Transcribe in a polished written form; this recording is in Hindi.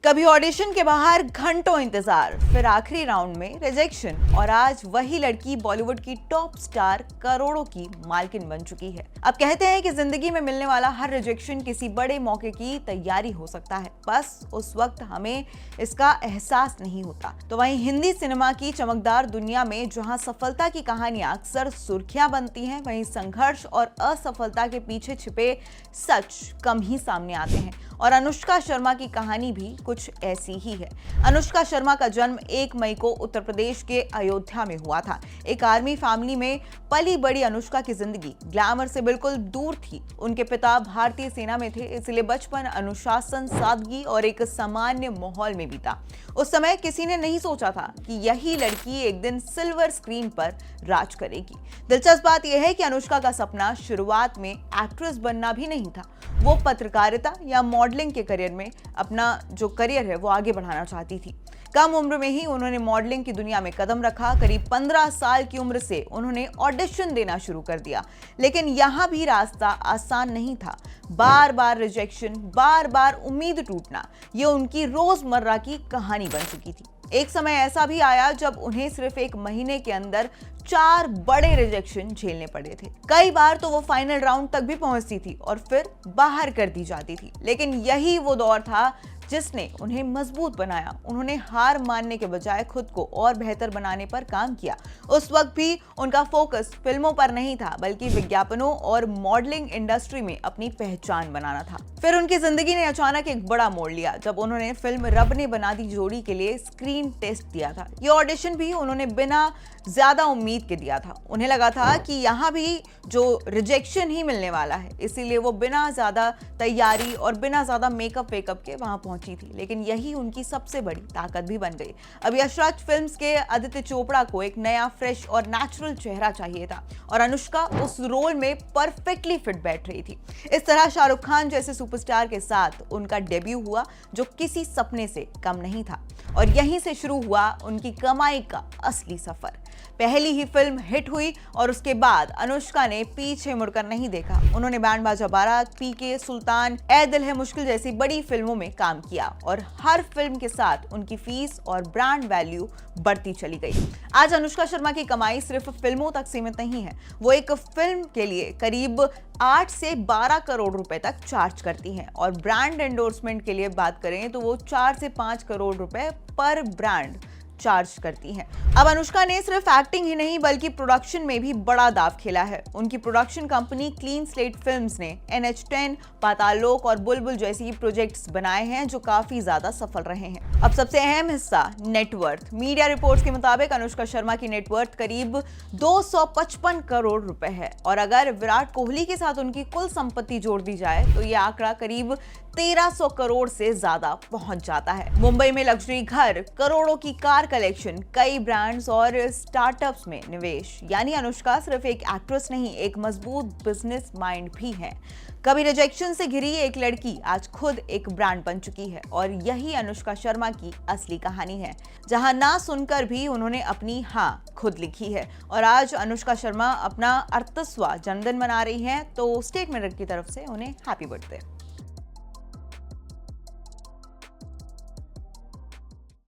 कभी ऑडिशन के बाहर घंटों इंतजार, फिर आखिरी राउंड में रिजेक्शन, और आज वही लड़की बॉलीवुड की टॉप स्टार, करोड़ों की मालकिन बन चुकी है। अब कहते हैं कि जिंदगी में मिलने वाला हर रिजेक्शन किसी बड़े मौके की तैयारी हो सकता है, बस उस वक्त हमें इसका एहसास नहीं होता। तो वहीं हिंदी सिनेमा की चमकदार दुनिया में जहां सफलता की कहानियां अक्सर सुर्खियां बनती हैं, वहीं संघर्ष और असफलता के पीछे छिपे सच कम ही सामने आते हैं। और अनुष्का शर्मा की कहानी भी कुछ ऐसी ही है। अनुष्का शर्मा का जन्म 1 मई को उत्तर प्रदेश के अयोध्या में हुआ था। एक आर्मी फैमिली में पली बड़ी अनुष्का की जिंदगी ग्लैमर से बिल्कुल दूर थी। उनके पिता भारतीय सेना में थे, इसलिए बचपन अनुशासन, सादगी और एक सामान्य माहौल में बीता। उस समय किसी ने नहीं सोचा था कि यही लड़की एक दिन सिल्वर स्क्रीन पर राज करेगी। दिलचस्प बात यह है कि अनुष्का का सपना शुरुआत में एक्ट्रेस बनना भी नहीं था। वो पत्रकारिता या मॉडलिंग के करियर में अपना जो करियर है वो आगे बढ़ाना चाहती थी। कम उम्र में ही उन्होंने मॉडलिंग की दुनिया में कदम रखा। करीब 15 साल की उम्र से उन्होंने ऑडिशन देना शुरू कर दिया, लेकिन यहाँ भी रास्ता आसान नहीं था। बार बार रिजेक्शन, बार बार उम्मीद टूटना, ये उनकी रोजमर्रा की कहानी बन चुकी थी। एक समय ऐसा भी आया जब उन्हें सिर्फ 1 महीने के अंदर 4 बड़े रिजेक्शन झेलने पड़े थे। कई बार तो वो फाइनल राउंड तक भी पहुंचती थी और फिर बाहर कर दी जाती थी। लेकिन यही वो दौर था जिसने उन्हें मजबूत बनाया। उन्होंने हार मानने के बजाय खुद को और बेहतर बनाने पर काम किया। उस वक्त भी उनका फोकस फिल्मों पर नहीं था, बल्कि विज्ञापनों और मॉडलिंग इंडस्ट्री में अपनी पहचान बनाना था। फिर उनकी जिंदगी ने अचानक एक बड़ा मोड़ लिया जब उन्होंने फिल्म रब ने बना दी जोड़ी के लिए स्क्रीन टेस्ट दिया था। ये ऑडिशन भी उन्होंने बिना ज्यादा उम्मीद के दिया था। उन्हें लगा था कि यहाँ भी जो रिजेक्शन ही मिलने वाला है, इसीलिए वो बिना ज्यादा तैयारी और बिना ज्यादा मेकअप वेकअप के वहां पहुंची थी। लेकिन यही उनकी सबसे बड़ी ताकत भी बन गई। अब यशराज फिल्म्स के आदित्य चोपड़ा को एक नया, फ्रेश और नेचुरल चेहरा चाहिए था, और अनुष्का उस रोल में परफेक्टली फिट बैठ रही थी। इस तरह शाहरुख खान जैसे सुपरस्टार के साथ उनका डेब्यू हुआ, जो किसी सपने से कम नहीं था। और यहीं से शुरू हुआ उनकी कमाई का असली सफर। पहली ही फिल्म हिट हुई और उसके बाद अनुष्का ने पीछे मुड़कर नहीं देखा। उन्होंने बैंड बाजा बारात, पीके, सुल्तान, ए दिल है मुश्किल जैसी बड़ी फिल्मों में काम किया, और हर फिल्म के साथ उनकी फीस और ब्रांड वैल्यू बढ़ती चली गई। आज अनुष्का शर्मा की कमाई सिर्फ फिल्मों तक सीमित नहीं है। वो एक फिल्म के लिए करीब 8 से 12 करोड़ रुपए तक चार्ज करती हैं, और ब्रांड एंडोर्समेंट के लिए बात करें तो वो 4 से 5 करोड़ रुपए पर ब्रांड चार्ज करती हैं। अब अनुष्का ने सिर्फ एक्टिंग ही नहीं बल्कि प्रोडक्शन में भी बड़ा दांव खेला है। उनकी production company clean slate films ने NH10, पाताल लोक और बुलबुल जैसी प्रोजेक्ट्स बनाए हैं, जो काफी ज्यादा सफल रहे हैं। अब सबसे अहम हिस्सा, नेटवर्थ। मीडिया रिपोर्ट्स के मुताबिक अनुष्का शर्मा की नेटवर्थ करीब 255 करोड़ रुपए है, और अगर विराट कोहली के साथ उनकी कुल संपत्ति जोड़ दी जाए तो यह आंकड़ा करीब 1300 करोड़ से ज्यादा पहुंच जाता है। मुंबई में लग्जरी घर, करोड़ों की कार कलेक्शन, कई ब्रांड्स और स्टार्टअप्स में निवेश, यानी अनुष्का सिर्फ एक एक्ट्रेस नहीं, एक मजबूत बिजनेस माइंड भी है। कभी रिजेक्शन से घिरी एक लड़की आज खुद एक ब्रांड बन चुकी है, और यही अनुष्का शर्मा की असली कहानी है, जहां ना सुनकर भी उन्होंने अपनी हाँ खुद लिखी है। और आज अनुष्का शर्मा अपना 38वां जन्मदिन मना रही हैं, तो स्टेट मिरर की तरफ से उन्हें हैप्पी बर्थडे।